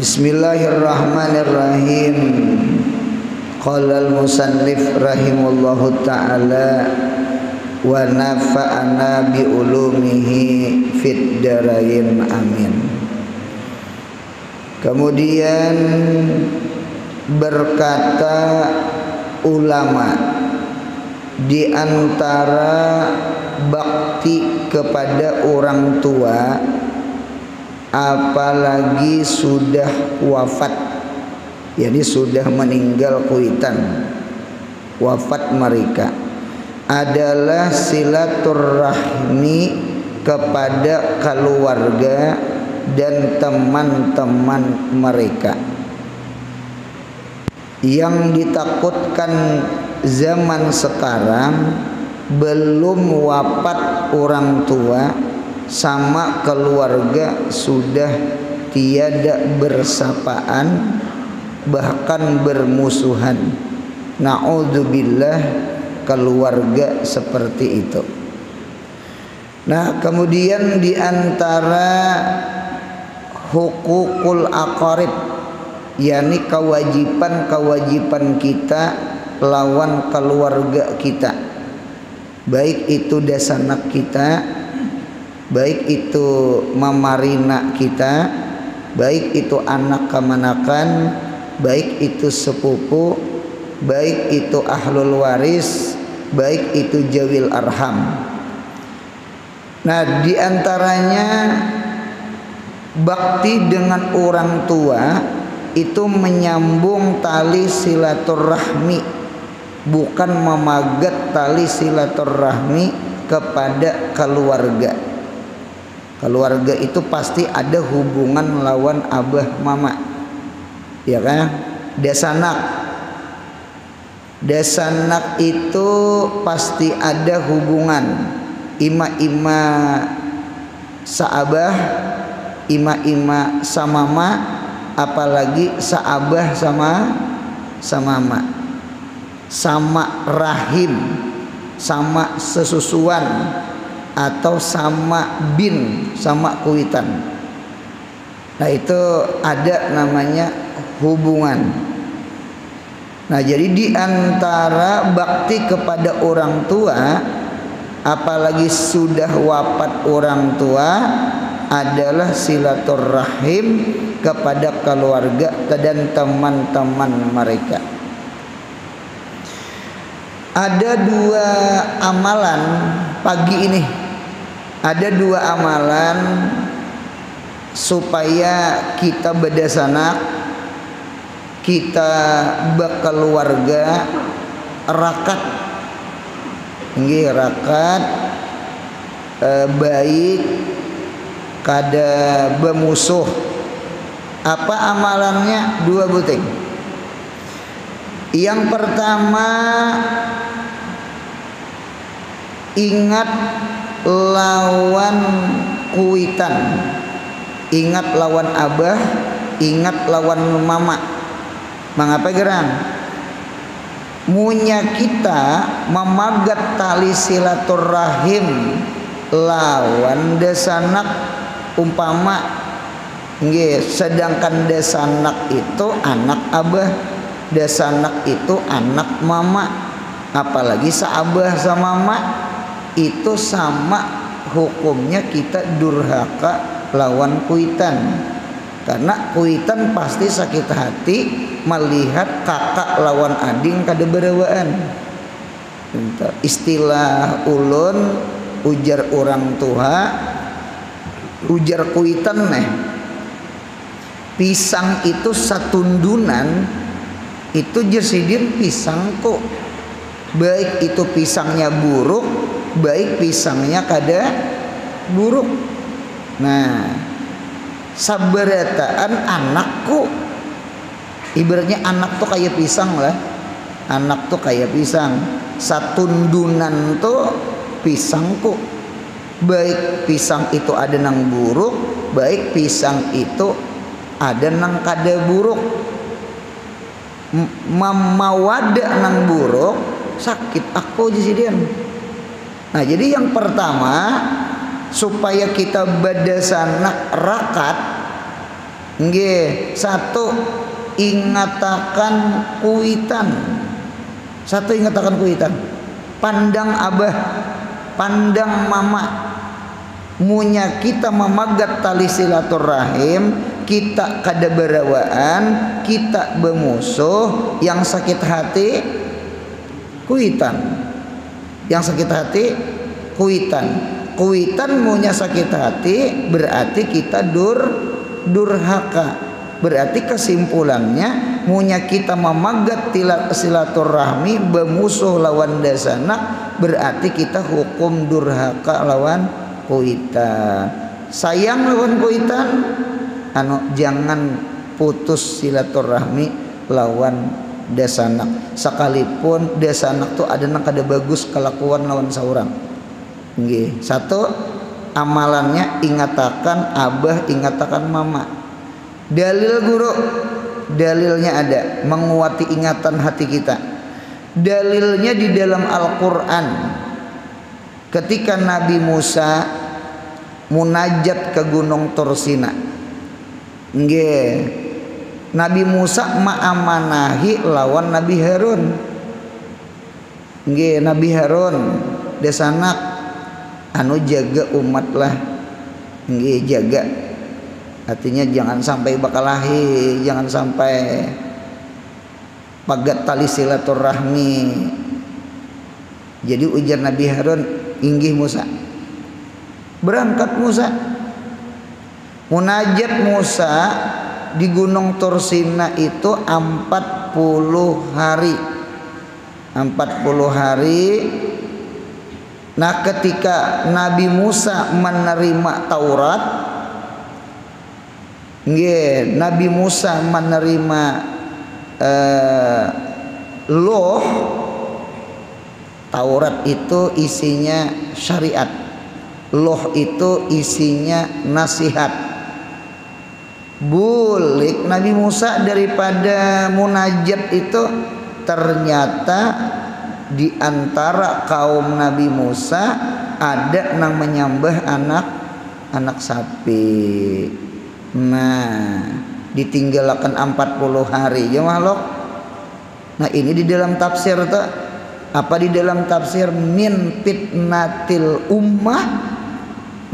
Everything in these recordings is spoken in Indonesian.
Bismillahirrahmanirrahim. Qala al-musannif rahimahullahu ta'ala wa nafa'ana bi ulumihi fid darain amin. Kemudian berkata ulama, di antara bakti kepada orang tua, apalagi sudah wafat, jadi sudah meninggal kuitan, wafat mereka, adalah silaturahmi kepada keluarga dan teman-teman mereka. Yang ditakutkan zaman sekarang, belum wafat orang tua sama keluarga sudah tiada bersapaan, bahkan bermusuhan. Na'udzubillah, keluarga seperti itu. Nah, kemudian di antara hukukul aqarib, yakni kewajiban kita lawan keluarga kita, baik itu dasanak kita, baik itu mamarina kita, baik itu anak kemanakan, baik itu sepupu, baik itu ahlul waris, baik itu jawil arham. Nah, diantaranya bakti dengan orang tua itu menyambung tali silaturahmi, bukan memagat tali silaturahmi kepada keluarga. Keluarga itu pasti ada hubungan lawan abah mama, ya kan? Desanak itu pasti ada hubungan ima saabah, ima samama, apalagi saabah sama mama, sama rahim, sama sesusuan, atau sama bin, sama kuitan. Nah, itu ada namanya hubungan. Nah, jadi di antara bakti kepada orang tua, apalagi sudah wafat orang tua, adalah silaturahim kepada keluarga dan teman-teman mereka. Ada dua amalan pagi ini, ada dua amalan supaya kita berdasanak, kita berkeluarga rakat, rakat baik kada bermusuh. Apa amalannya? Dua buting. Yang pertama, ingat lawan kuitan, ingat lawan abah, ingat lawan mama. Mengapa gerang? Munya kita memagat tali silaturahim lawan desanak, umpama sedangkan desanak itu anak abah, desanak itu anak mama, apalagi saabah sama mama, itu sama hukumnya kita durhaka lawan kuitan. Karena kuitan pasti sakit hati melihat kakak lawan ading kada berewaan. Istilah ulun, ujar orang tua, ujar kuitan nih, pisang itu satundunan itu jersidin pisangku, baik itu pisangnya buruk, baik pisangnya kada buruk. Nah, sabarataan anakku, ibaratnya anak tuh kayak pisang lah, anak tuh kayak pisang, satundunan tuh pisangku, baik pisang itu ada nang buruk, baik pisang itu ada nang kada buruk. Mawada nang buruk sakit aku jadian. Nah, jadi yang pertama supaya kita badasanak rakat, Nggih, satu ingatakan kuitan. Satu ingatakan kuitan. Pandang abah, pandang mama. Munya kita memagat tali silaturahim, kita kada berawaan, kita bermusuh, yang sakit hati kuitan. Yang sakit hati kuitan. Kuitan munya sakit hati berarti kita durhaka. Berarti kesimpulannya munya kita memagat silaturahmi bermusuh lawan dasana, berarti kita hukum durhaka lawan kuitan. Sayang lawan kuitan, jangan putus silaturahmi lawan dasanak. Sekalipun dasanak tuh ada nang kada bagus kelakuan lawan saurang. Nggih, satu amalannya ingatakan abah, ingatakan mama. Dalil guru, dalilnya ada menguati ingatan hati kita. Dalilnya di dalam Al-Quran. Ketika Nabi Musa munajat ke Gunung Tursina, nggih, Nabi Musa ma'amanahi lawan Nabi Harun. Nggih, Nabi Harun desanak jaga umat lah. Nggih, jaga. Artinya jangan sampai bakalahi, jangan sampai pagat tali silaturahmi. Jadi ujar Nabi Harun, inggih Musa. Berangkat Musa. Munajat Musa di Gunung Tursina itu 40 hari. 40 hari. Nah, ketika Nabi Musa menerima Taurat, nggih, Nabi Musa menerima loh, Taurat itu isinya syariat, loh itu isinya nasihat. Bulik Nabi Musa daripada munajat itu, ternyata di antara kaum Nabi Musa ada yang menyembah anak sapi. Nah, ditinggalkan 40 hari ya makhluk. Nah, ini di dalam tafsir tuh apa, di dalam tafsir min fitnatil ummah,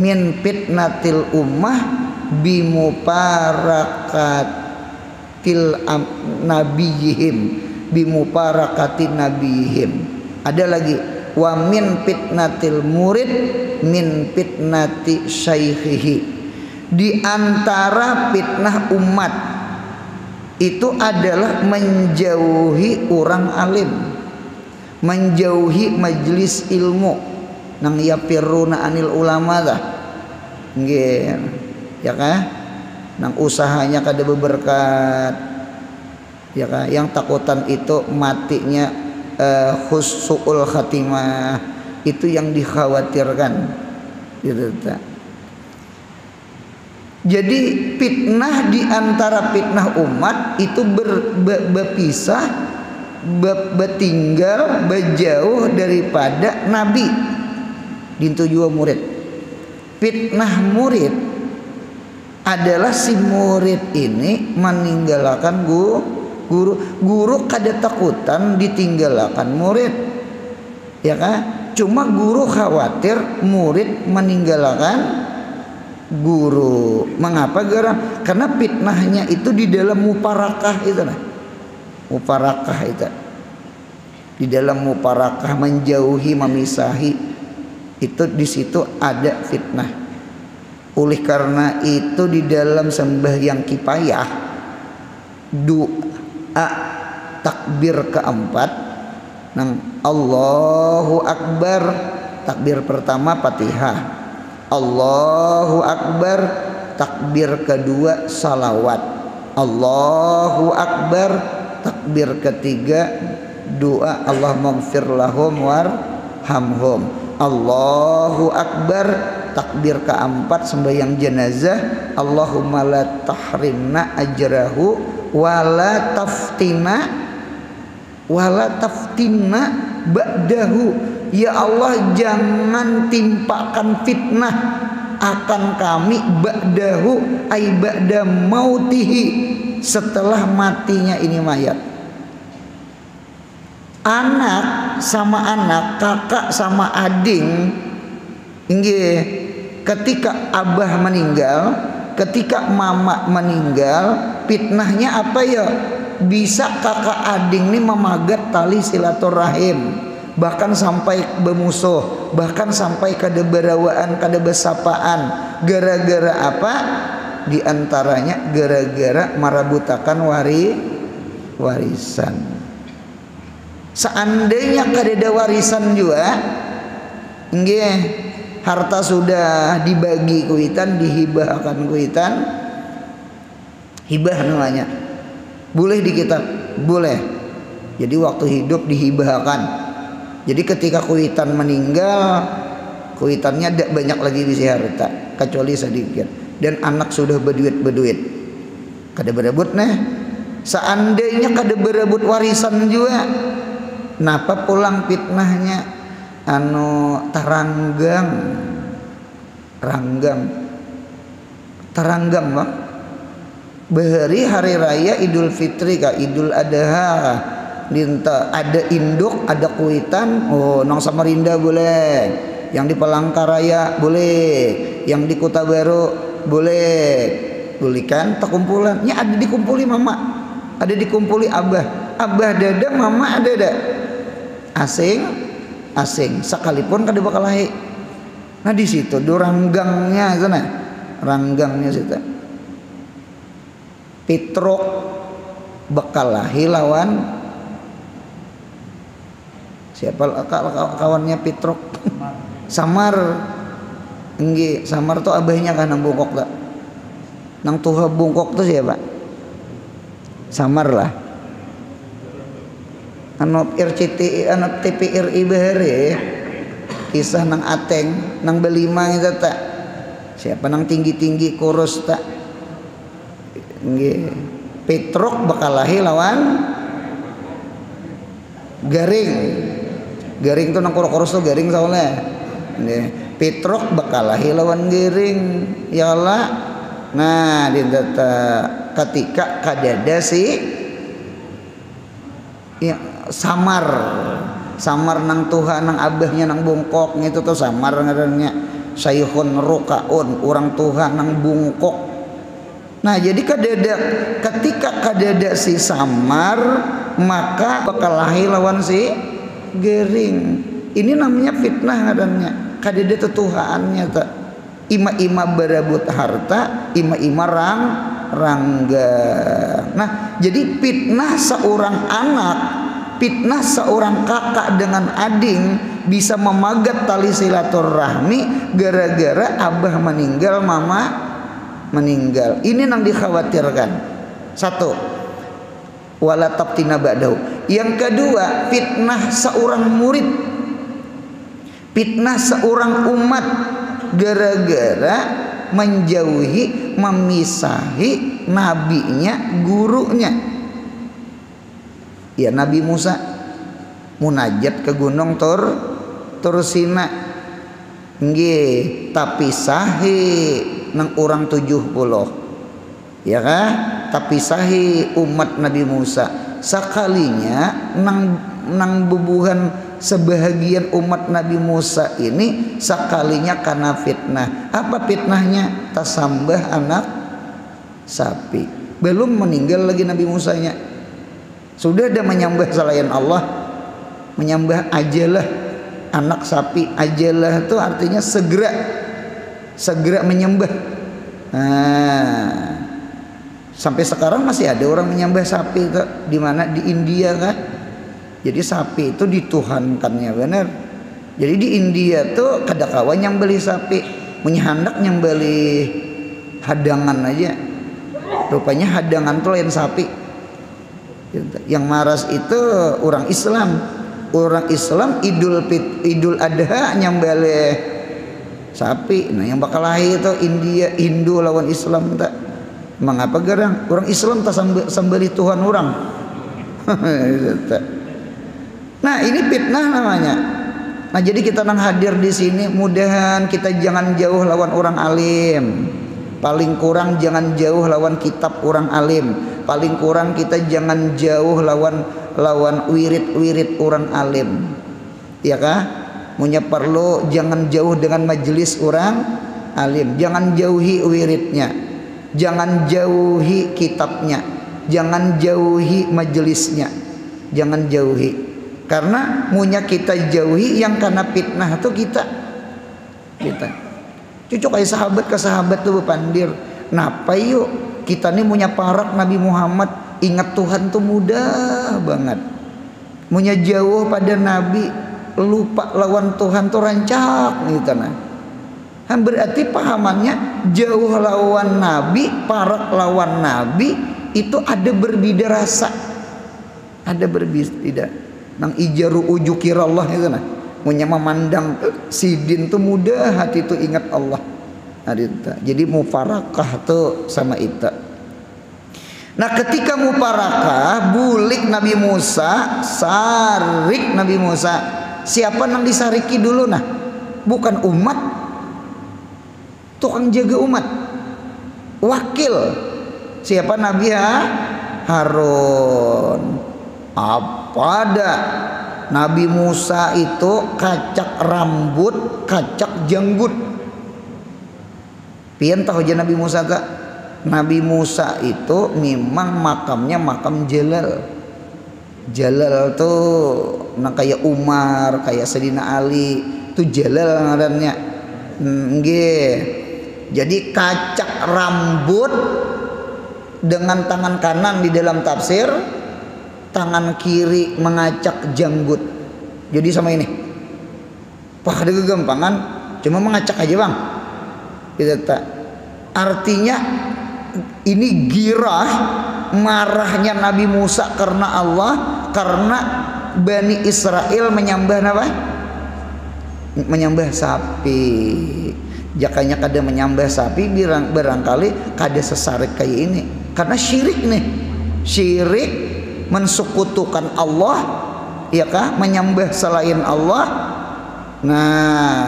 min fitnatil ummah bimuparakatil nabiyihim, bimuparakatin nabiyihim. Ada lagi wa min fitnatil murid min fitnati syaikhihi. Di antara fitnah umat itu adalah menjauhi orang alim, menjauhi majelis ilmu, nang yapiruna anil ulama dah, nggih, ya kan? Nang usahanya kada berberkat, ya kan? Yang takutan itu matinya husnul khatimah, itu yang dikhawatirkan, gitu tak? Jadi fitnah di antara fitnah umat itu berpisah, bertinggal, berjauh daripada Nabi. Dintu juga murid. Fitnah murid adalah si murid ini meninggalkan guru kada takutan ditinggalkan murid, ya kan? Cuma guru khawatir murid meninggalkan guru. Mengapa? Karena fitnahnya itu di dalam muparakah itu nah. Muparakah itu. Di dalam muparakah, menjauhi, memisahi, itu di situ ada fitnah. Oleh karena itu di dalam sembahyang kifayah, doa takbir keempat, nang Allahu Akbar, takbir pertama Fatihah, Allahu Akbar, takbir kedua salawat, Allahu Akbar, takbir ketiga doa Allahumma ighfir lahum warhamhum, Allahu Akbar, takbir keempat sembahyang jenazah, Allahumma la tahrimna ajrahu wala taftina ba'dahu. Ya Allah, jangan timpakan fitnah akan kami ba'dahu ay ba'da mautihi, setelah matinya ini mayat. Anak sama anak, kakak sama ading, inggih, ketika abah meninggal, ketika mama meninggal, fitnahnya apa ya? Bisa kakak ading ini memagat tali silaturahim, bahkan sampai bermusuh, bahkan sampai kada berawaan, kada besapaan. Gara-gara apa? Di antaranya gara-gara marabutakan warisan. Seandainya kada ada warisan juga, nggih, harta sudah dibagi kuitan, dihibahkan kuitan. Hibah namanya. Boleh di kitab, boleh. Jadi waktu hidup dihibahkan. Jadi ketika kuitan meninggal, kuitannya tidak banyak lagi di harta, kecuali sedikit. Dan anak sudah berduit, kada berebut nah. Seandainya kada berebut warisan juga, napa pulang fitnahnya? Taranggang bang. Behari hari raya Idul Fitri ka Idul Adha, dinta ada induk, ada kuitan, oh nang Samarinda boleh, yang di Palangkaraya boleh, yang di Kota Baru boleh kan, tak kumpulannya ada dikumpuli mama, ada dikumpuli abah dada, mama ada asing sekalipun kada bakal lahi. Nah di situ doranggangnya sana, ranggangnya situ. Pitruk bakal lahi lawan siapa kawannya Pitruk? Samar. Enggi, Samar tuh abahnya kan nang bungkok tak? Nang tuha bungkok tuh siapa? Samar lah. Anu RCTI, anu TPRI bahari, kisah nang Ateng, nang Belima itu tak? Siapa nang tinggi kurus tak? Enggi, Pitruk bakal lahi lawan Garing tuh nang kurus tuh Garing soalnya. Pitruk bakal lahi lawan Garing, ya Allah. Nah, di data ketika kadada si ya, Samar nang Tuhan nang abahnya nang bungkok itu tuh Samar ngarannya. Sayhun rukaun, orang Tuhan nang bungkok. Nah jadi ketika kadada si Samar, maka bakal lahi lawan si Garing. Ini namanya fitnah adanya. Kadada tetuhaannya tak. Ima-ima berebut harta, ima-ima rangga. Nah jadi fitnah seorang anak, fitnah seorang kakak dengan ading bisa memagat tali silaturahmi gara-gara abah meninggal, mama meninggal. Ini yang dikhawatirkan. Satu, wala tabtina ba'dahu. Yang kedua, fitnah seorang murid, fitnah seorang umat gara-gara menjauhi, memisahi nabinya, gurunya. Ya Nabi Musa munajat ke gunung Tur Sina, nggih, tapi sahih nang orang 70, ya kan? Tapi sahih umat Nabi Musa sekalinya nang bubuhan sebahagian umat Nabi Musa ini sekalinya karena fitnah. Apa fitnahnya? Tasambah anak sapi. Belum meninggal lagi Nabi Musanya, sudah ada menyembah selain Allah, menyembah ajalah anak sapi. Ajalah itu artinya segera menyembah. Nah, sampai sekarang masih ada orang menyembah sapi itu, di mana? Di India kan. Jadi sapi itu dituhankannya benar. Jadi di India tuh kadakawa nyembeli sapi, menyendak nyembeli hadangan aja. Rupanya hadangan tuh lain sapi. Yang maras itu orang Islam. Orang Islam Idul Adha nyembeli sapi. Nah yang bakal lahir itu Hindu lawan Islam tak. Mengapa gerang? Orang Islam tak sembeli Tuhan orang. Nah ini fitnah namanya. Nah jadi kita nang hadir di sini, mudahan kita jangan jauh lawan orang alim. Paling kurang jangan jauh lawan kitab orang alim. Paling kurang kita jangan jauh lawan wirid-wirid orang alim. Ya kah? Munya perlu jangan jauh dengan majelis orang alim. Jangan jauhi wiridnya. Jangan jauhi kitabnya. Jangan jauhi majelisnya. Jangan jauhi. Karena munya kita jauhi yang karena fitnah itu kita. Cucuk kayak sahabat ke sahabat tuh pandir. Napa yuk kita nih munya parak Nabi Muhammad, ingat Tuhan tuh mudah banget. Munya jauh pada Nabi, lupa lawan Tuhan tuh rancak gitu nah. Berarti pahamannya jauh lawan Nabi, parak lawan Nabi itu ada berbeda rasa. Ada berbeda. Nang ijaru ujukirallah itu nah. Munya memandang sidin tuh mudah hati tuh ingat Allah. Jadi mufarakah tuh sama itu. Nah ketika mufarakah bulik Nabi Musa, sarik Nabi Musa. Siapa nang disariki dulu nah? Bukan umat, tukang jaga umat, wakil. Siapa Nabi Harun. Apa ada? Nabi Musa itu kacak rambut, kacak janggut. Pian tahu aja Nabi Musa tak? Nabi Musa itu memang makamnya makam Jalal. Jalal tuh nah kayak Umar, kayak Sayyidina Ali, itu Jalal ngarannya. Nggih. Jadi kacak rambut dengan tangan kanan di dalam tafsir, tangan kiri mengacak janggut. Jadi sama ini. Wah ada kegampangan, cuma mengacak aja bang. Gitu tak. Artinya ini girah marahnya Nabi Musa karena Allah, karena Bani Israel menyembah apa? Menyembah sapi. Jakanya kada menyembah sapi, barangkali kada sesarik kayak ini. Karena syirik nih. Syirik mensekutukan Allah, ya kah? Menyembah selain Allah. Nah,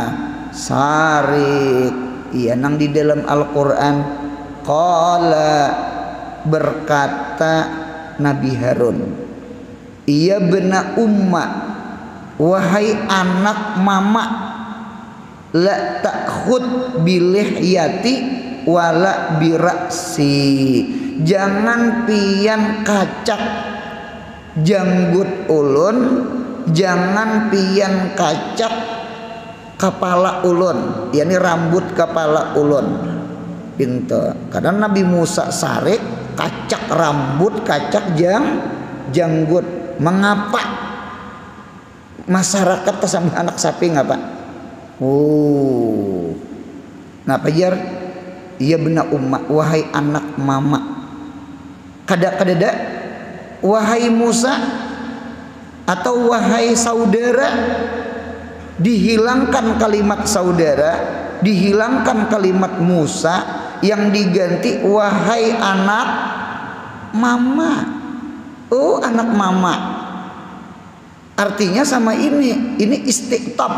sarik. Iya nang di dalam Al-Qur'an qala berkata Nabi Harun, "Ya bena umma, wahai anak mama, la ta'khud bilihyati wala birasi." Jangan pian kacak janggut ulun, jangan pian kacak kepala ulun, yakni rambut kepala ulun. Pintu. Karena Nabi Musa sarik kacak rambut, kacak janggut. Mengapa masyarakat sama anak sapi ngapa? Oh. Nah, pajar iya benar umma, wahai anak mama. Kada wahai Musa atau wahai saudara. Dihilangkan kalimat saudara, dihilangkan kalimat Musa, yang diganti wahai anak mama. Oh anak mama. Artinya sama ini istiqtab,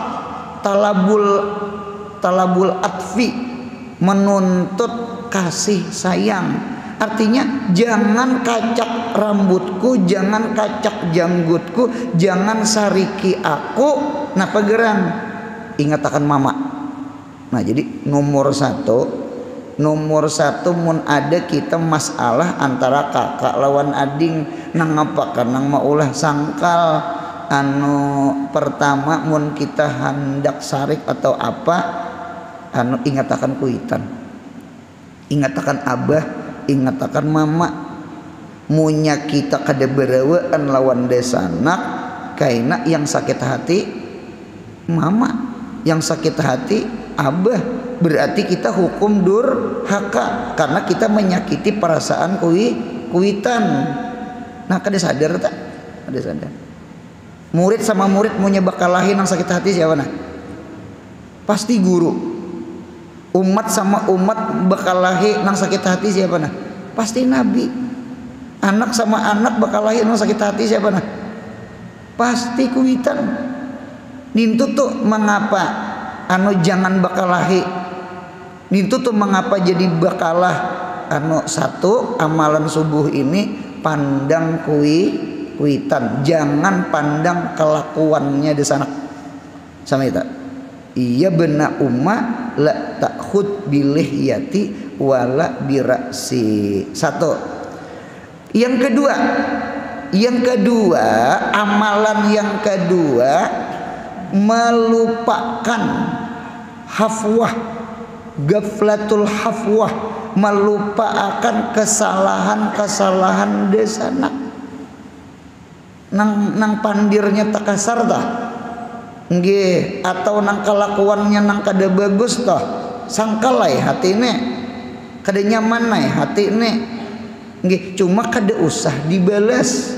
talabul atfi, menuntut kasih sayang. Artinya jangan kacak rambutku, jangan kacak janggutku, jangan sariki aku. Nah pageran ingat akan mama. Nah jadi nomor satu mun ada kita masalah antara kakak lawan ading, nang apa kan nang maulah sangkal. Pertama mun kita hendak sarik atau apa, ingat akan kuitan, ingat akan abah, ingat akan mama. Munya kita kada berawaan lawan desanak, kaina yang sakit hati mama, yang sakit hati abah. Berarti kita hukum durhaka karena kita menyakiti perasaan kuitan. Nah kada sadar tak? Kada sadar. Murid sama murid munya bakal lahir yang sakit hati siapa nah? Pasti guru. Umat sama umat bakal lahir yang sakit hati siapa nah? Pasti nabi. Anak sama anak bakal lahir yang sakit hati siapa nah? Pasti kuitan. Nintu tuh mengapa anu jangan bakalahi. Nintu tuh mengapa jadi bakalah anu satu amalan subuh ini pandang kuitan, jangan pandang kelakuannya di sana. Sama itu. Iya benak umma la takhud bilihyati wala birasi. Satu. Yang kedua, amalan yang kedua melupakan hafwah, gaflatul hafwah, melupakan kesalahan desanak. Nang pandirnya tak kasar dah. Nggih, atau nang kelakuannya nang kada bagus toh, sangkalai hatine kada nyaman nai hatine nggih, cuma kada usah dibalas.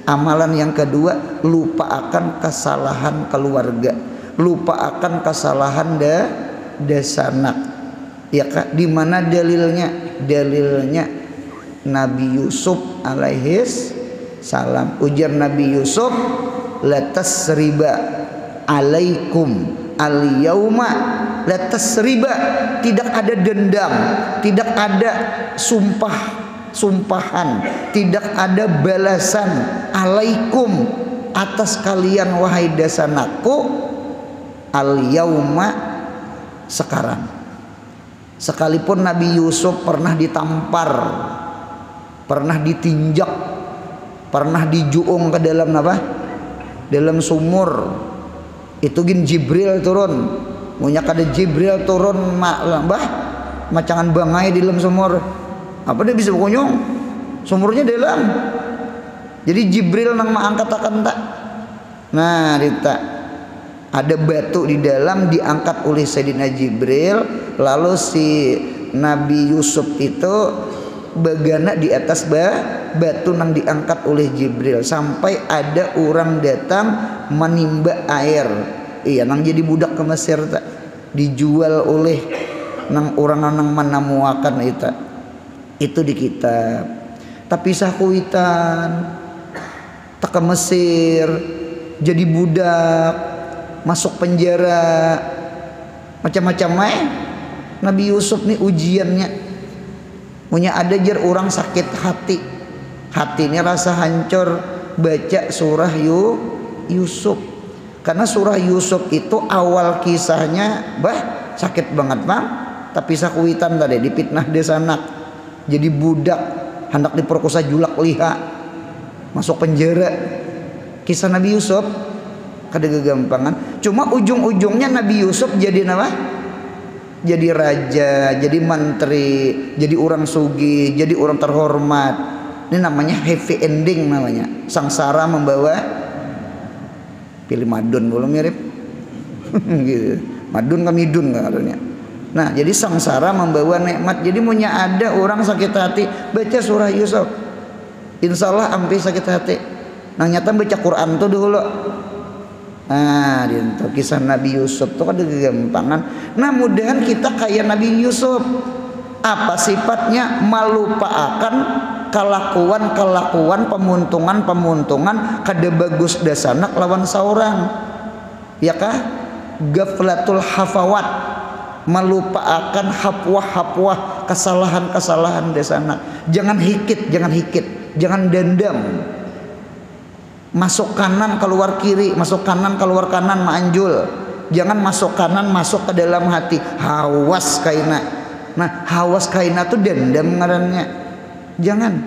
Amalan yang kedua, lupa akan kesalahan keluarga, lupa akan kesalahan desanak. Ya Kak, di mana dalilnya? Dalilnya Nabi Yusuf alaihis salam. Ujar Nabi Yusuf, la tasriba alaikum al-yauma, la tasriba, tidak ada dendam, tidak ada sumpahan, tidak ada balasan alaikum atas kalian wahai dasanakku, al-yauma, sekarang. Sekalipun Nabi Yusuf pernah ditampar, pernah ditinjak, pernah dijuung ke dalam apa? Dalam sumur. Itu gin Jibril turun, punya kada Jibril turun macangan bangai di dalam sumur, apa dia bisa berkunyung, sumurnya dalam. Jadi Jibril nang angkat akan tak. Nah, dita ada batu di dalam diangkat oleh Sayyidina Jibril, lalu si Nabi Yusuf itu bagana di atas batu nang diangkat oleh Jibril, sampai ada orang datang menimba air. Iya, nang jadi budak ke Mesir tak, dijual oleh nang orang nang menamuakan itu di kitab. Tapi sakuitan tak ke Mesir, jadi budak, masuk penjara, macam-macam Nabi Yusuf nih ujiannya. Punya ada jar orang sakit hati ini rasa hancur baca surah Yusuf. Karena surah Yusuf itu awal kisahnya sakit banget bang, tapi sakuitan tadi dipitnah desanak, jadi budak, hendak diperkosa julak liha, masuk penjara. Kisah Nabi Yusuf kada gagampangan. Cuma ujung-ujungnya Nabi Yusuf jadi apa? Jadi raja, jadi menteri, jadi orang sugih, jadi orang terhormat. Ini namanya happy ending namanya. Sangsara membawa pilih madun belum mirip gitu. Madun ke midun katanya. Nah, jadi sangsara membawa nikmat. Jadi punya ada orang sakit hati baca surah Yusuf, insya Allah ampe sakit hati. Nah, nyata baca Quran tuh dulu. Nah, itu kisah Nabi Yusuf tuh kan gagampangan. Nah, mudahan kita kayak Nabi Yusuf. Apa sifatnya? Melupakan kelakuan, pemuntungan kada bagus dasanak lawan seorang. Ya kah? Gaflatul hafawat, melupakan hapwah, kesalahan dasanak. Jangan hikit, jangan dendam. Masuk kanan keluar kiri, masuk kanan keluar kanan manjul. Jangan masuk kanan masuk ke dalam hati, hawas kaina. Nah, hawas kaina tuh dendam ngarannya. Jangan.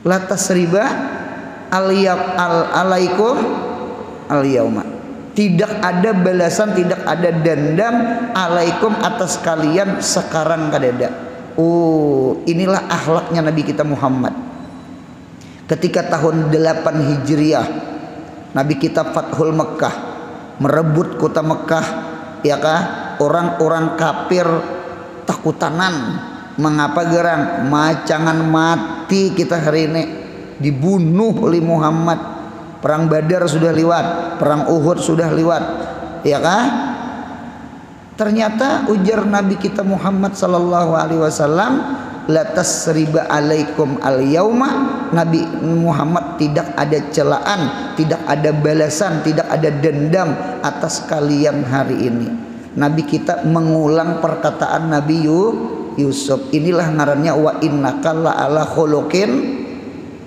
La tasriba alaikum al-yauma. Tidak ada balasan, tidak ada dendam alaikum atas kalian sekarang kadada. Oh, inilah akhlaknya Nabi kita Muhammad. Ketika tahun 8 Hijriah Nabi kita Fathul Mekah, merebut kota Mekah, ya kah? Orang-orang kafir takutanan. Mengapa gerang? Macangan mati kita hari ini, dibunuh oleh Muhammad. Perang Badar sudah lewat, perang Uhud sudah lewat, ya kah? Ternyata ujar Nabi kita Muhammad sallallahu alaihi wasallam, la tasriba alaikum al yauma, Nabi Muhammad tidak ada celaan, tidak ada balasan, tidak ada dendam atas kalian hari ini. Nabi kita mengulang perkataan Nabi Yusuf. Inilah ngarannya wa innaka la ala khuluqin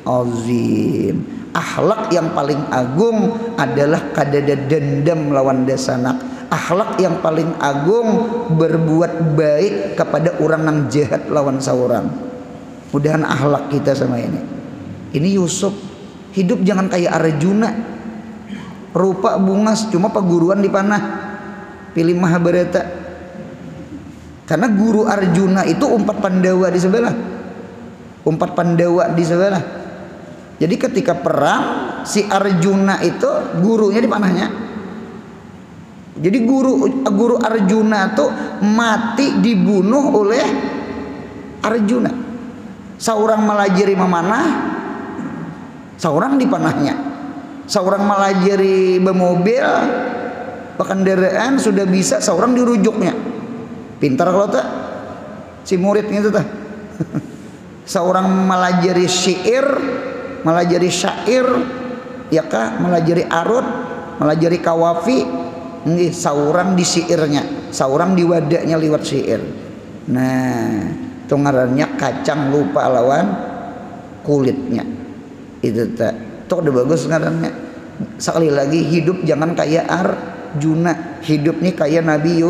azim. Akhlak yang paling agung adalah kadada dendam lawan desanak. Akhlak yang paling agung berbuat baik kepada orang yang jahat lawan seorang. Mudahan akhlak kita sama ini. Ini Yusuf hidup jangan kayak Arjuna, rupa bungas cuma peguruan di panah. Pilih Mahabharata. Karena guru Arjuna itu umpat Pandawa di sebelah. Umpat Pandawa di sebelah. Jadi ketika perang si Arjuna itu gurunya di panahnya. Jadi guru Arjuna tuh mati dibunuh oleh Arjuna. Seorang melajari memanah, seorang di panahnya. Seorang melajari bermobil, kendaraan sudah bisa, seorang dirujuknya. Pintar kalau tak si muridnya itu tah. Seorang melajari syair, melajari syair, ya kah, melajari arut, melajari kawafi, nggih seorang di syairnya, seorang di wadaknya liwat syair. Nah, itu ngarannya kacang lupa lawan kulitnya. Itu tak. Tok udah bagus ngarannya. Sekali lagi hidup jangan kayak Arjuna, hidup nih kayak Nabi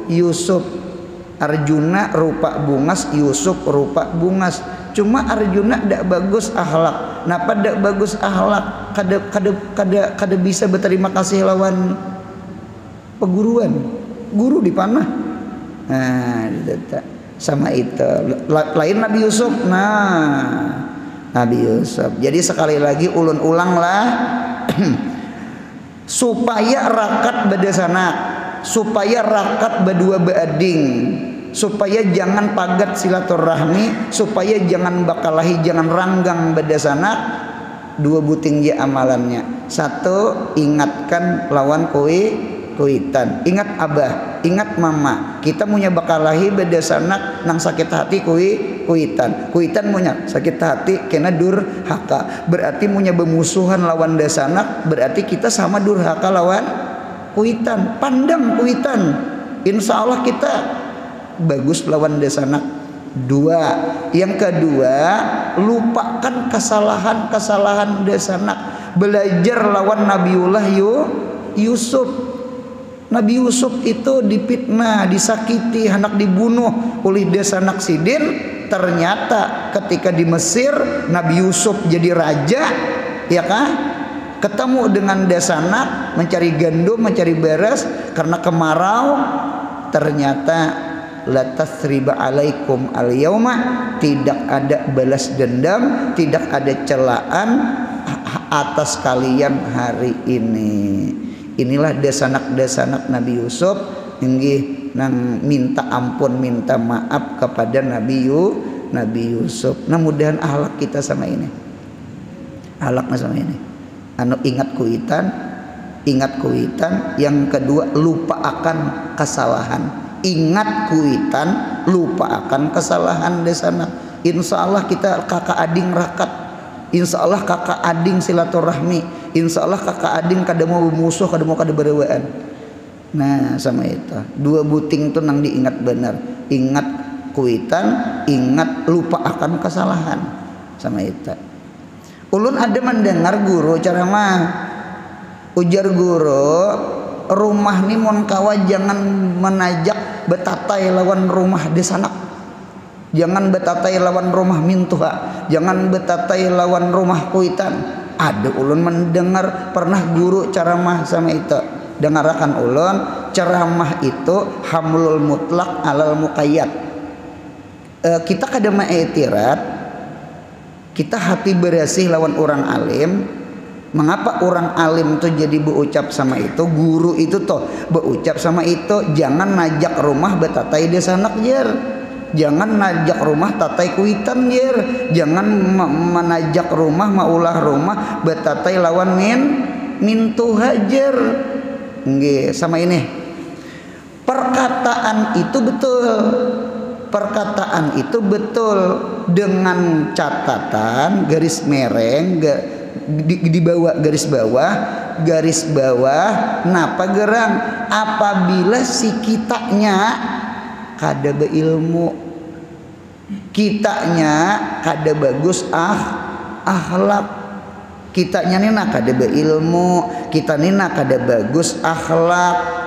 Yusuf. Arjuna rupa bungas, Yusuf rupa bungas. Cuma Arjuna tidak bagus akhlak. Napa tidak bagus akhlak? Kada bisa berterima kasih lawan peguruan, guru di panah. Nah, sama itu. Lain Nabi Yusuf. Nah, Nabi Yusuf. Jadi sekali lagi ulun ulanglah supaya rakat bedesanak, supaya rakat berdua beading, supaya jangan pagat silaturahmi, supaya jangan bakalahi, jangan ranggang bedesanak. Dua buting ya amalannya. Satu, ingatkan lawan kuitan. Ingat abah, ingat mama. Kita punya bakalahi bedesanak nang sakit hati kuitan. Kuitan punya sakit hati kena durhaka. Berarti punya bermusuhan lawan desanak, berarti kita sama durhaka lawan kuitan. Pandang kuitan, insya Allah kita bagus lawan desanak. Dua, yang kedua, lupakan kesalahan desanak. Belajar lawan Nabiullah Yusuf. Nabi Yusuf itu dipitnah, disakiti, hendak dibunuh oleh desanak sidin. Ternyata ketika di Mesir Nabi Yusuf jadi raja, ya kah? Ketemu dengan desanak, mencari gandum, mencari beras karena kemarau. Ternyata la tasriba alaikum al yauma, tidak ada balas dendam, tidak ada celaan atas kalian hari ini. Inilah desanak Nabi Yusuf inggih nang minta ampun, minta maaf kepada Nabi Yusuf. Nah, mudahan akhlak kita sama ini. Akhlaknya sama ini. Anu ingat kuitan, yang kedua lupa akan kesalahan. Ingat kuitan, lupa akan kesalahan desanak. Insya Allah kita kakak ading rakat. Insya Allah kakak ading silaturahmi. Insya Allah kakak ading kada mau musuh, kada mau kada berewaan. Nah, sama itu. Dua buting tuh nang diingat benar. Ingat kuitan, ingat lupa akan kesalahan. Sama itu. Ulun ada mendengar guru ceramah. Ujar guru, rumah ni mon kawa jangan menajak betatai lawan rumah desanak. Jangan betatai lawan rumah mintuha. Jangan betatai lawan rumah kuitan. Ada ulun mendengar pernah guru ceramah sama itu. Dengarkan ulun, ceramah itu hamlul mutlak alal muqayyad. Kita kada ma'etirat, kita hati bersih lawan orang alim. Mengapa orang alim itu jadi berucap sama itu? Guru itu toh berucap sama itu. Jangan najak rumah betatai desanak jer. Jangan najak rumah tatai kuitan jer. Jangan menajak rumah maulah rumah betatai lawan mintu hajar. Nggih, sama ini. Perkataan itu betul. perkataan itu betul dengan catatan garis mereng di bawah garis bawah napa gerang apabila si kitanya kada beilmu, kitanya kada bagus akhlak, kitanya nina kada beilmu, kita nina kada bagus akhlak.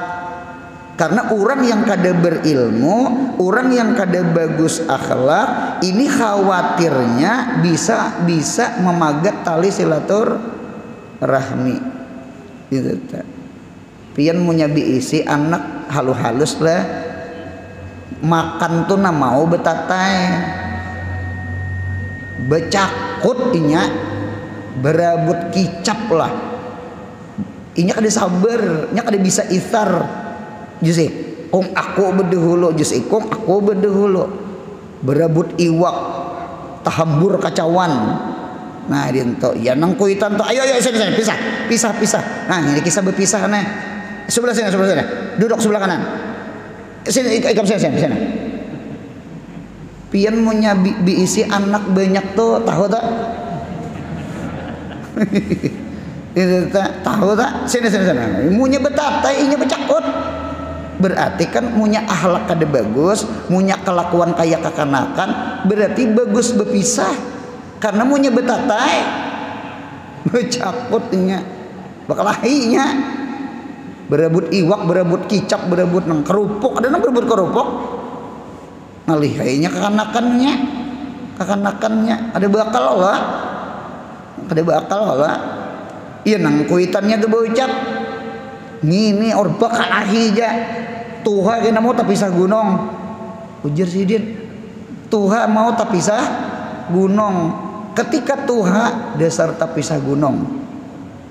Karena orang yang kada berilmu, orang yang kada bagus akhlak, ini khawatirnya bisa memagat tali silaturahmi. Gitu ta. Pian punya biisi anak halus lah, makan tuh na mau betatai, becakut inya, berabut kicap lah, inya kada sabar, inya kada bisa ithar. Jusik, kong aku berdahulu, jusik, kong aku berdahulu, berebut iwak, tahambur kacauan. Nah, dinto, ya nang kuitan to, ayo sini, pisah. Nah, ini kisah berpisah nih. Sebelah sini, duduk sebelah kanan. Sini, ikam sini. Pian punya biisi anak banyak tuh, tahu tak? Tahu tak? Sini. Munya betatai, inya becakut. Berarti kan munya akhlak kada bagus, munya kelakuan kayak kakanakan, berarti bagus berpisah. Karena munya betatai, becakutnya, bakalahinya, berebut iwak, berebut kicap, berebut nang kerupuk, ada nang berebut kerupuk, ngalihainya kakanakannya, ada bakal Allah, iya nang kuitannya tuh bocap. Ngini or bakal ahija Tuha kena mau tapi pisah gunung ujar sidin Tuha mau tapi pisah gunung ketika Tuha dasar tapi pisah gunung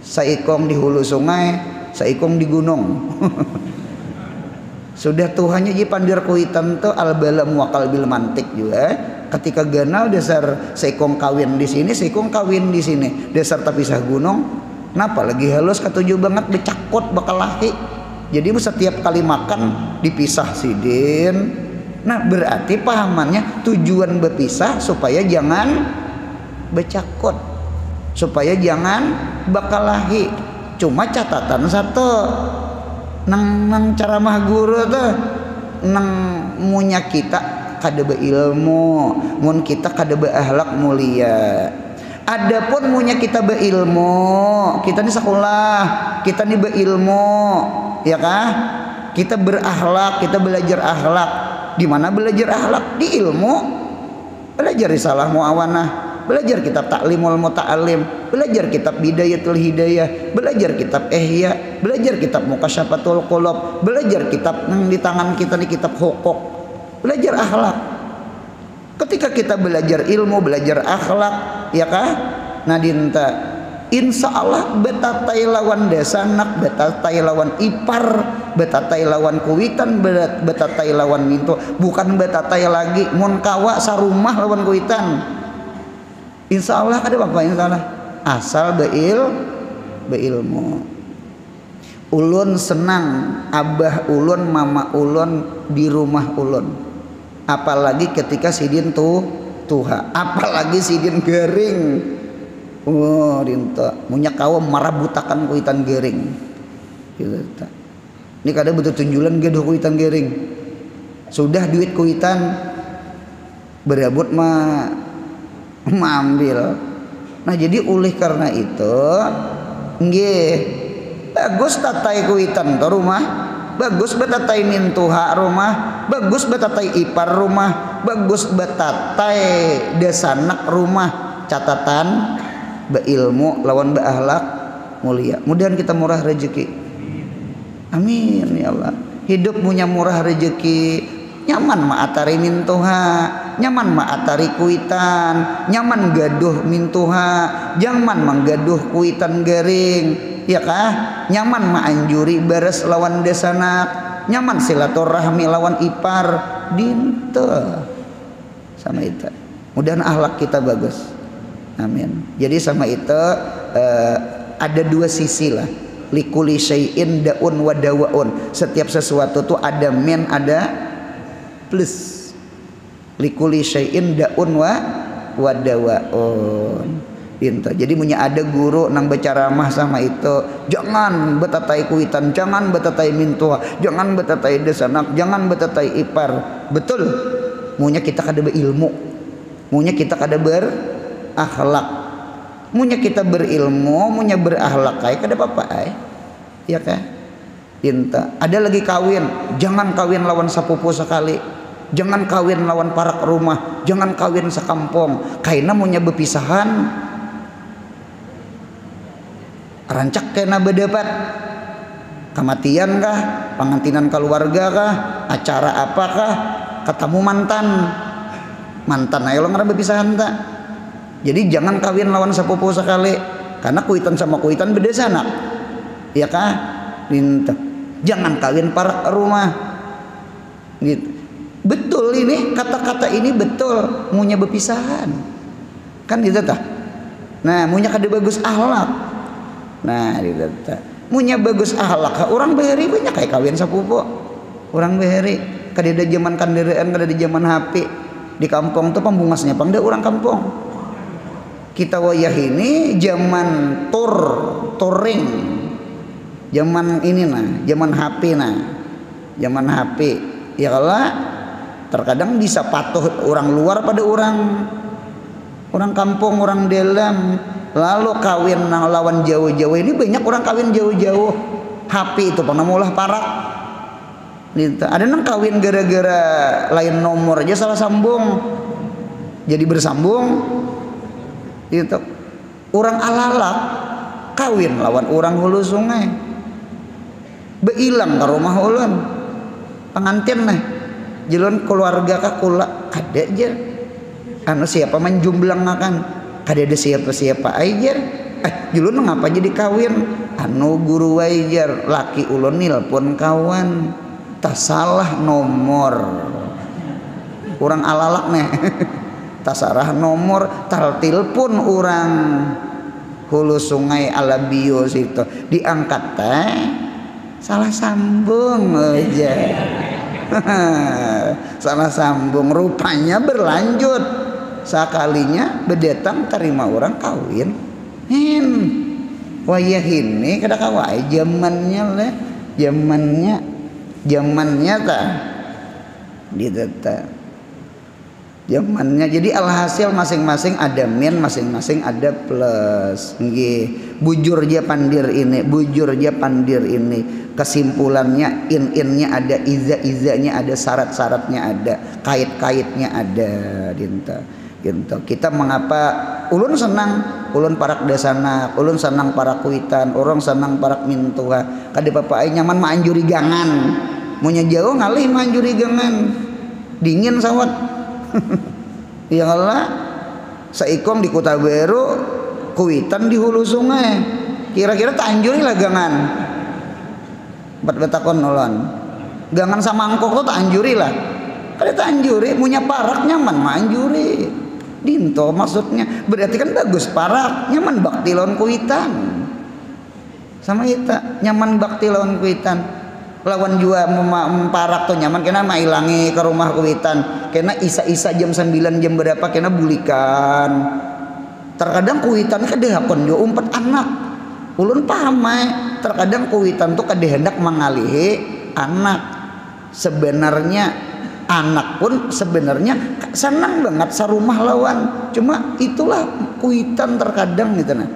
saikong di hulu sungai saikong di gunung sudah Tuhanya ji pandir kuitan tuh al balam wakal bil mantik juga ketika ganal dasar saikong kawin di sini saikong kawin di sini dasar tapi pisah gunung. Kenapa lagi halus ketujuh banget becakut bakal lahi. Jadi setiap kali makan dipisah sidin. Nah berarti pahamannya tujuan berpisah supaya jangan becakut, supaya jangan bakal lahi. Cuma catatan satu, nang ceramah guru tuh nang munya kita kada beilmu, mun kita kada beakhlak mulia. Adapun munya kita berilmu, kita ini sekolah, kita ini berilmu, ya kah? Kita berakhlak, kita belajar akhlak. Di mana belajar akhlak? Di ilmu. Belajar risalah muawanah, belajar kitab Ta'limul Muta'allim, belajar kitab Bidayatul Hidayah, belajar kitab Ihya, belajar kitab Mukasyafatul Qulub, belajar kitab yang di tangan kita ini kitab Hukuk. Belajar akhlak. Ketika kita belajar ilmu, belajar akhlak, ya kah? Nah dinta, insya Allah betatai lawan desanak, betatai lawan ipar, betatai lawan kuitan, betatai lawan minto, bukan betatai lagi mun kawa sarumah lawan kuitan. Insya Allah ada apa insya Allah? Asal beilmu. Ulun senang abah ulun, mama ulun di rumah ulun. Apalagi ketika sidin tuha, apalagi sidin garing. Oh, dinta munya kawa marabutakan kuitan garing. Gitu ta. Ini kada betul tunjulan gaduh kuitan garing. Sudah duit kuitan berabut ambil. Nah, jadi oleh karena itu nggih bagus tatai kuitan to rumah. Bagus betatai mintuha rumah, bagus betatai ipar rumah, bagus betatai desanak rumah. Catatan beilmu lawan beakhlak mulia. Mudahan kita murah rezeki. Amin ya Allah. Hidup punya murah rezeki, nyaman maatari mintuha, nyaman maatari kuitan, nyaman gaduh mintuha, jangan menggaduh kuitan garing. Ya kah? Nyaman maanjuri beres lawan desanak, nyaman silaturahmi lawan ipar dinta sama itu. Mudahan akhlak kita bagus. Amin. Jadi sama itu ada dua sisi lah. Likuli syai'in daun wa dawaun. Setiap sesuatu tuh ada min ada plus. Likuli syai'in daun wa dawaun. Jadi punya ada guru nang berceramah sama itu, jangan betatai kuitan, jangan betatai mintua, jangan betatai desanak, jangan betatai ipar. Betul, munya kita kada berilmu, munya kita kada berakhlak, munya kita berilmu, munya berakhlak ay kada apa-apa ay, ya kan? Inta ada lagi kawin, jangan kawin lawan sapupu sekali, jangan kawin lawan parak rumah, jangan kawin sekampung, kaina munya bepisahan. Rancak kena berdebat kematian kah, pengantinan keluarga kah, acara apakah, ketemu mantan ayo lo ngarep berpisahan tak. Jadi jangan kawin lawan sepupu sekali, karena kuitan sama kuitan beda sana, ya kah? Jangan kawin parak rumah gitu. Betul, ini kata-kata ini betul, munya berpisahan kan gitu tak. Nah munya kada bagus akhlak. Nah, munya bagus akhlak. Orang beheri banyak kayak kawin sapupu. Orang beheri kada ada zaman kanderaan, kada ada zaman HP. Di kampung tuh pembungasnya pangda orang kampung. Kita wayah ini zaman touring. Zaman ini nah, zaman HP nah. Zaman HP. Ya kalau terkadang bisa patuh orang luar pada orang kampung, orang dalam. Lalu kawin lawan jauh-jauh ini banyak orang kawin jauh-jauh. HP itu pernah mulah parak. Ada nang kawin gara-gara lain nomor aja salah sambung, jadi bersambung. Itu orang alalak kawin lawan orang hulu sungai. Beilang ke rumah ulun pengantin nih. Jelon keluarga kakula ada aja. Anu siapa menjumblang akan. Kada ada siapa-siapa ajar. Julun ngapa jadi kawin? Anu guru wajar, laki ulun nilpon kawan, tak salah nomor. Orang alalak nih, tak salah nomor, tak telepon orang hulu sungai Alabios itu diangkat teh, salah sambung aja. Salah sambung, rupanya berlanjut. Sekalinya berdatang terima orang kawin. Wayah ini kada kawai zamannya lah, zamannya ta gitu ta. Zamannya jadi alhasil masing-masing ada min, masing-masing ada plus. Nggih, bujur aja pandir ini. Kesimpulannya in-innya ada, iza-izanya ada, syarat-syaratnya ada, kait-kaitnya ada dinta. Gitu. Kita mengapa ulun senang, ulun parak desana, ulun senang parak kuitan, orang senang parak mintua. Kade papai nyaman maanjuri gangan, munya jauh ngalih maanjuri gangan, dingin sawat. Ya Allah, saikong di Kota Baru, kuitan di hulu sungai. Kira-kira tak anjuri lah gangan. Bet-betakon ulun, gangan sama angkok tuh tak anjuri lah. Kade tak anjuri, munya parak nyaman maanjuri. Dinto maksudnya berarti kan bagus parak nyaman bakti lawan kuitan sama kita nyaman bakti lawan kuitan lawan jua parak tuh nyaman kena mailangi ke rumah kuitan kena isa-isa jam 9 jam berapa kena bulikan terkadang kuitan kadehakon jo umpat anak ulun paham terkadang kuitan tuh kadehendak mengalihi anak sebenarnya anak pun sebenarnya senang banget sarumah lawan, cuma itulah kuitan terkadang gitu nah.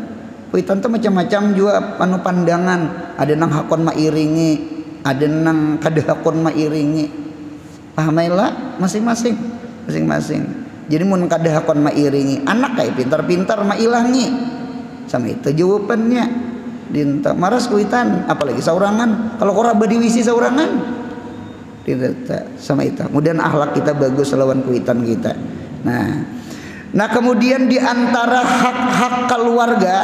Kuitan tuh macam-macam juga anu pandangan, ada nang hakon mairingi, ada nang kada hakon mairingi. Pahamailah masing-masing. Jadi mun kada hakon mairingi, anak kayak pintar-pintar mailangi. Sama itu jawabannya. Dinta maras kuitan, apalagi saurangan. Kalau ora badiwisi saurangan. Tidak sama itu. Kemudian akhlak kita bagus lawan kuitan kita. Nah kemudian diantara hak-hak keluarga.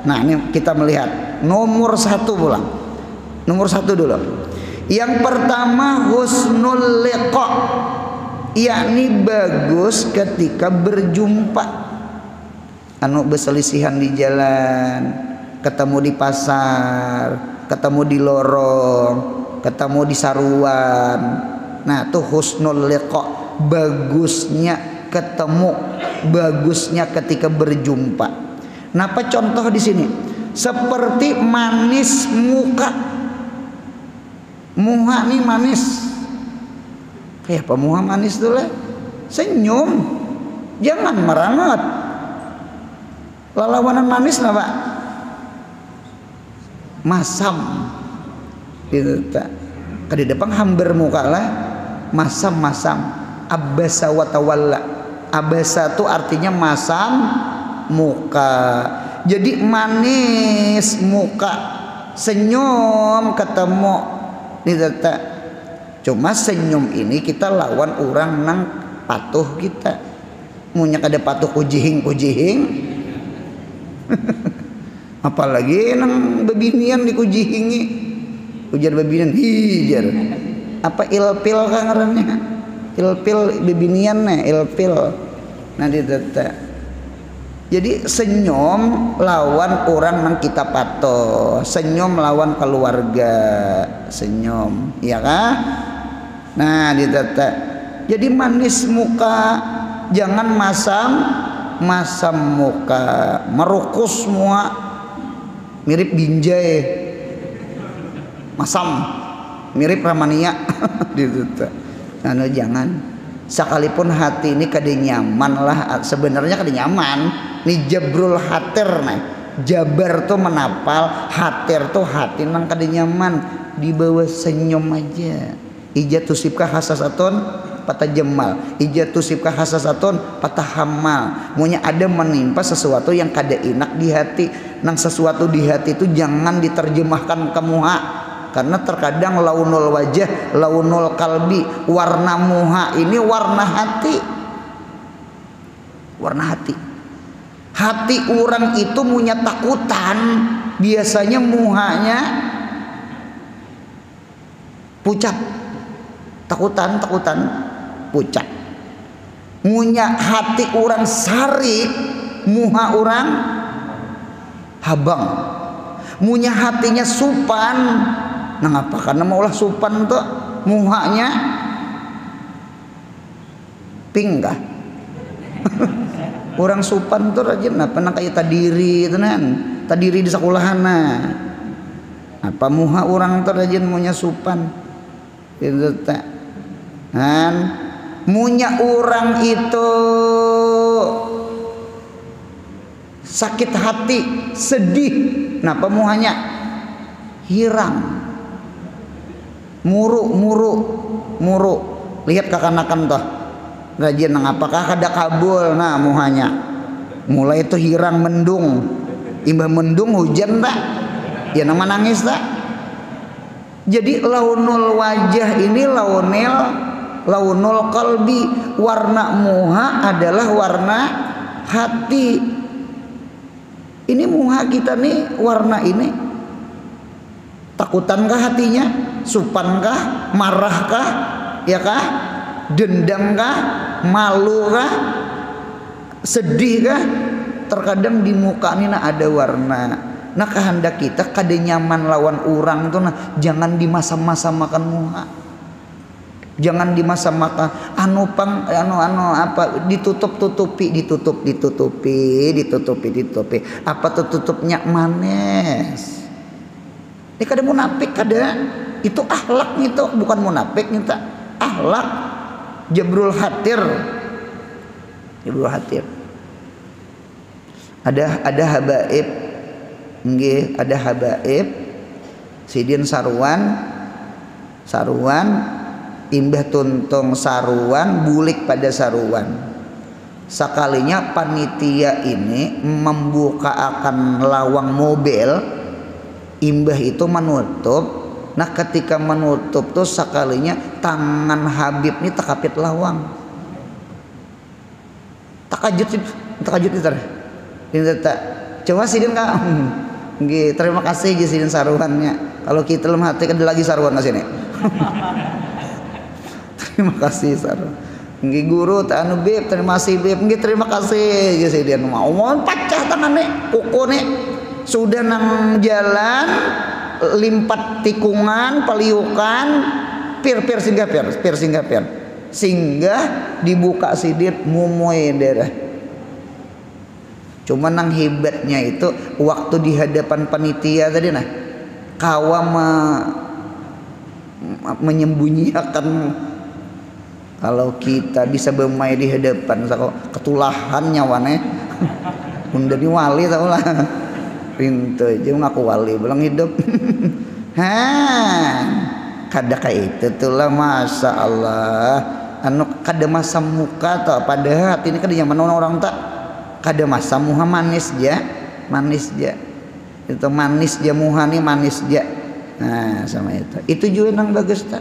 Nah ini kita melihat nomor satu pulang. Nomor satu dulu. Yang pertama husnul liqa, yakni bagus ketika berjumpa. Anu berselisihan di jalan, ketemu di pasar, ketemu di lorong, ketemu di saruan. Nah tuh husnul liqa, bagusnya ketemu, bagusnya ketika berjumpa. Napa contoh di sini? Seperti manis muka. Muha nih manis. Kayak apa muha manis tuh lah? Senyum. Jangan merangat. Lalawanan manis napa? Masam. Itu tak. Kadi depan hamber muka lah. Masam-masam. Abasa wa tawalla. Abasa itu artinya masam muka. Jadi manis muka, senyum ketemu. Itu tak. Cuma senyum ini kita lawan orang nang patuh kita. Munyak ada patuh kujihing. Apalagi nang bebinian dikujihingi. Ujar bebinian hijar. Apa ilpil kan ngarannya? Ilpil bebinian ilpil. Nah ditata. Jadi senyum lawan orang nang kita patuh, senyum lawan keluarga, senyum, ya kan? Nah ditata. Jadi manis muka, jangan masam muka, merukus semua, mirip binjai, masam, mirip Ramania, ditata. Nah jangan. Sekalipun hati ini kada nyaman lah, sebenarnya kada nyaman. Ini jabrul hatir nih. Jabar tuh menapal, hatir tuh hati nang kada nyaman. Dibawa senyum aja. Ija tusibkah hasasatun patah jemal, ija tusibkah hasasatun patah hamal. Maunya ada menimpa sesuatu yang kada enak di hati. Nang sesuatu di hati itu jangan diterjemahkan ke muha. Karena terkadang launul wajah, launul kalbi, warna muha ini warna hati. Warna hati. Hati orang itu punya takutan, biasanya muhanya pucat. Takutan pucat. Munya hati orang sarik, muha orang habang. Munya hatinya supan. Nah ngapa? Karena maulah supan tuh muhanya pinggah. Orang supan tuh rajin apa nak kayak tadiri itu nan, tadiri di sekolahan nah. Apa muha orang tuh rajin munya supan. Itu tak. Kan munya orang itu sakit hati, sedih. Napa muhanya hirang. Muru. Lihat kekanakan toh. Rajin nang apakah kada kabul nah muhanya. Mulai itu hirang mendung. Imbah mendung hujan tak? Ya nama nangis tak? Jadi launul wajah ini launul qalbi. Warna muha adalah warna hati. Ini muha kita nih warna ini. Takutankah hatinya? Supankah? Marahkah? Ya kah? Dendamkah? Malukah? Sedihkah? Terkadang di muka ini ada warna. Nah kehendak kita kada nyaman lawan orang tuh nah jangan dimasam-masamakan muka. Jangan dimasam-makan anu apa ditutupi. Apa tutupnya manis. Ini kada munafik kada. Itu akhlak itu bukan munafik nyata. Akhlak jabrul hatir. Jabrul hatir. Ada habaib. Nggih, ada habaib. Sidin saruan imbah tuntung saruan bulik pada saruan. Sekalinya panitia ini membuka akan lawang mobil, imbah itu menutup. Nah ketika menutup tuh sekalinya tangan Habib ini takapit lawang. Takajut itu tar. Coba sidin kak. Nggih, terima kasih sidin saruannya. Kalau kita lemah hati ada lagi saruan ke sini. Terima kasih saruan. Nggih guru anu Bib, terima kasih Bib. Nggih terima kasih sidin. Mau pecah tangannya, kuku nih. Sudah nang jalan limpat tikungan, peliukan, pir singgah pir. singgah dibuka sidir mumoy darah. Cuma nang hebatnya itu waktu di hadapan panitia tadi nah kawa menyembunyikan. Kalau kita bisa bermain di hadapan ketulahan nyawane bunda di wali tau lah pintu aja ngaku wali belum hidup. Kada kayak itu tuh lah masya Allah anu kada masam muka tau padahal hati ini kada nyaman orang tak kada masam muha manis ja itu manis ja muha nih manis ja. Nah sama itu juga nang bagus tak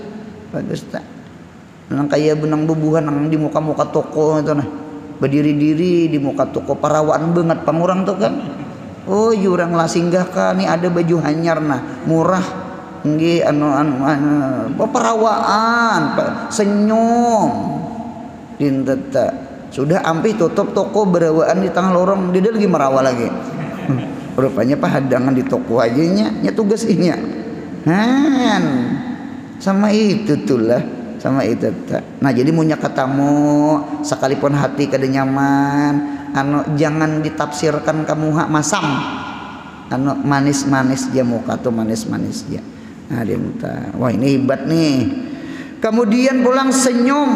nang kayak benang bubuhan nang di muka toko itu nah berdiri-diri di muka toko parawaan banget pangurang tuh kan. Oh jurang lah singgah kan nih ada baju hanyar nah murah nggih anu parawaan senyum dinteta sudah ampi tutup toko berawaan di tengah lorong dia lagi merawa lagi. Rupanya hadangan di toko aja nya tugas ini ya. Sama itu tuh lah sama itu tak. Nah jadi munya katamu sekalipun hati kada nyaman anu jangan ditafsirkan kamu hak masam anu manis-manis dia muka tuh manis-manis dia. Nah dia minta wah ini hebat nih. Kemudian pulang senyum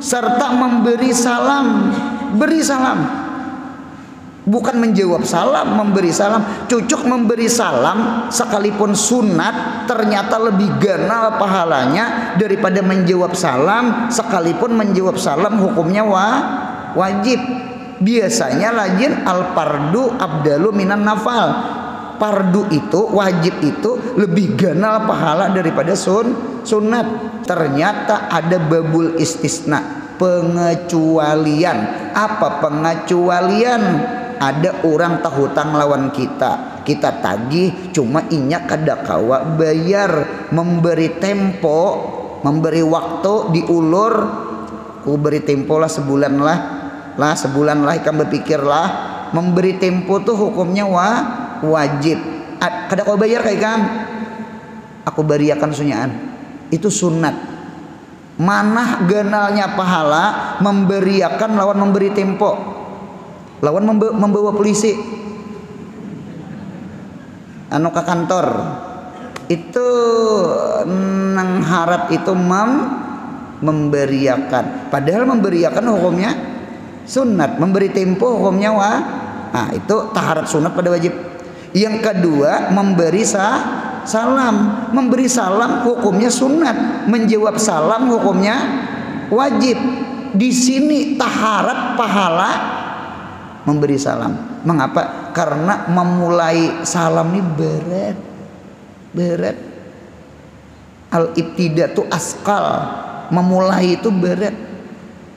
serta memberi salam. Beri salam bukan menjawab salam, memberi salam. Cucuk memberi salam sekalipun sunat ternyata lebih ganal pahalanya daripada menjawab salam sekalipun menjawab salam hukumnya wajib. Biasanya lajin al fardu abdalu minan nafal. Fardu itu wajib itu lebih ganal pahala daripada sunat. Ternyata ada babul istisna, pengecualian. Apa pengecualian? Ada orang tak hutang lawan kita tagih cuma inya kada kawa bayar, memberi tempo, memberi waktu diulur ku beri tempo lah sebulan lah ikan berpikirlah memberi tempo tuh hukumnya wajib. Kada kau bayar kayak kan aku beriakan sunyaan itu sunat. Manah ganalnya pahala memberiakan lawan memberi tempo lawan membawa polisi anu ke kantor itu nang harap itu memberiakan padahal memberiakan hukumnya sunat, memberi tempo hukumnya itu taharat sunat pada wajib. Yang kedua memberi salam, memberi salam hukumnya sunat, menjawab salam hukumnya wajib. Di sini taharat pahala memberi salam. Mengapa? Karena memulai salam ini berat. Al-ibtida itu askal, memulai itu berat.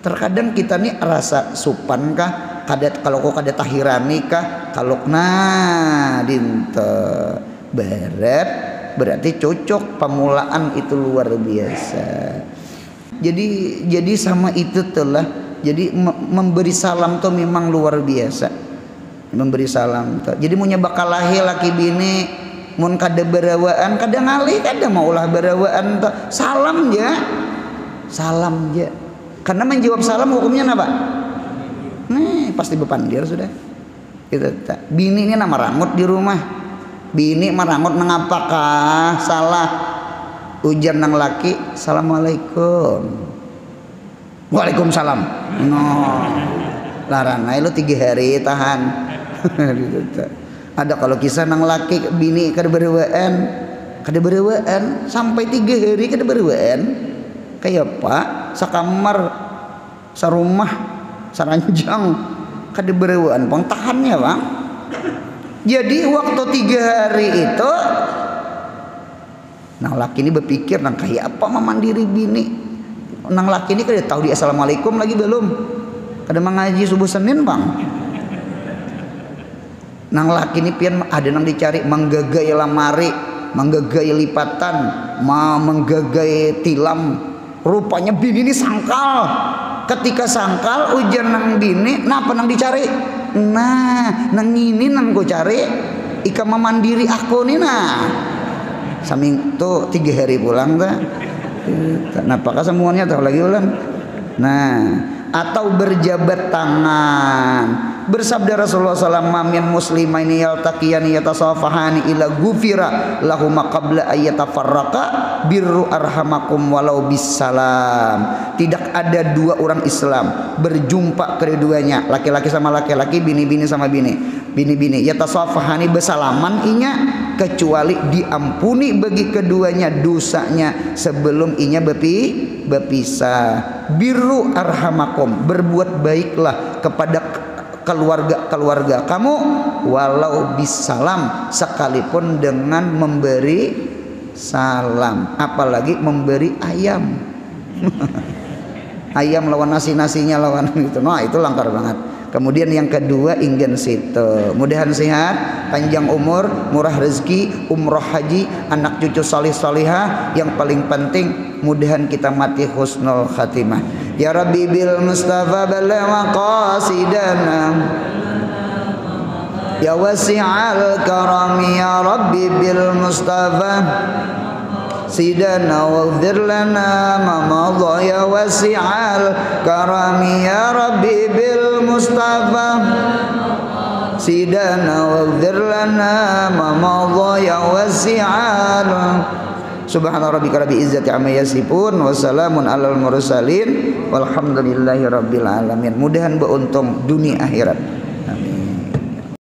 Terkadang kita nih rasa supan kah? Kalau kok kada tahirani kah? Kalau dinta berat berarti cocok pemulaan itu luar biasa. Jadi sama itu telah. Jadi memberi salam tuh memang luar biasa. Memberi salam tuh. Jadi munya bakal lahir laki bini mun kada berawaan kada ngalih kada maulah berawaan tuh. Salam ya. Karena menjawab salam hukumnya apa? Nih pasti bepandir sudah. Gitu tak. Bini ini nama rangut di rumah. Bini marangut mengapakah salah? Ujar nang laki, assalamualaikum. Waalaikumsalam. No. Laranai lu 3 hari tahan. Ada kalau kisah nang laki bini kada berewaan sampai 3 hari kada berewaan. Kayak Pak, sakamar, sarumah, saranjang kada berewaan pang tahannya, Bang. Jadi waktu 3 hari itu nang laki ini berpikir nang kayak apa memandiri bini. Nang laki ini kada tahu di assalamualaikum lagi belum. Kada mengaji subuh Senin, Bang. Nang laki ini pian ada nang dicari menggagai lamari, menggagai lipatan, menggagai tilam. Rupanya bini ini sangkal. Ketika sangkal ujar nang bini, napa nang dicari? Nah, nang ini nang go cari ika memandiri aku nih nah. Saming tuh 3 hari pulang dah. Nah, apakah semuanya tahu lagi ulang? Nah, atau berjabat tangan. Bersabda Rasulullah SAW, "Mamin muslimaini yaltaqiyani yatasafahani ila gufira lahuma qabla ayyatafarraqa birru arhamakum walau bisalam." Tidak ada dua orang Islam berjumpa keduanya, laki-laki sama laki-laki, bini-bini sama bini-bini, yatasafahani bersalaman inya, kecuali diampuni bagi keduanya dosanya sebelum inya berpisah. Birru arhamakum, berbuat baiklah kepada keluarga kamu walau bisalam, sekalipun dengan memberi salam, apalagi memberi ayam. Ayam lawan nasinya lawan itu, nah itu langkar banget. Kemudian yang kedua ingin situ, mudahan sehat, panjang umur, murah rezeki, umroh haji, anak cucu salih salihah, yang paling penting mudahan kita mati husnul khatimah. Ya Rabbi bil Mustafa balagh maqasidana, ya wasi'al karami, ya Rabbi bil Mustafa sidana waghfir lana ma madha, ya wasi'al karami, ya Rabbi bil Mustafa sidana waghfir lana ma madha, ya wasi'al. Subhana rabbika rabbil izzati amma yasifun wa salamun alal mursalin walhamdulillahi rabbil alamin. Mudahan beruntung dunia akhirat. Amin.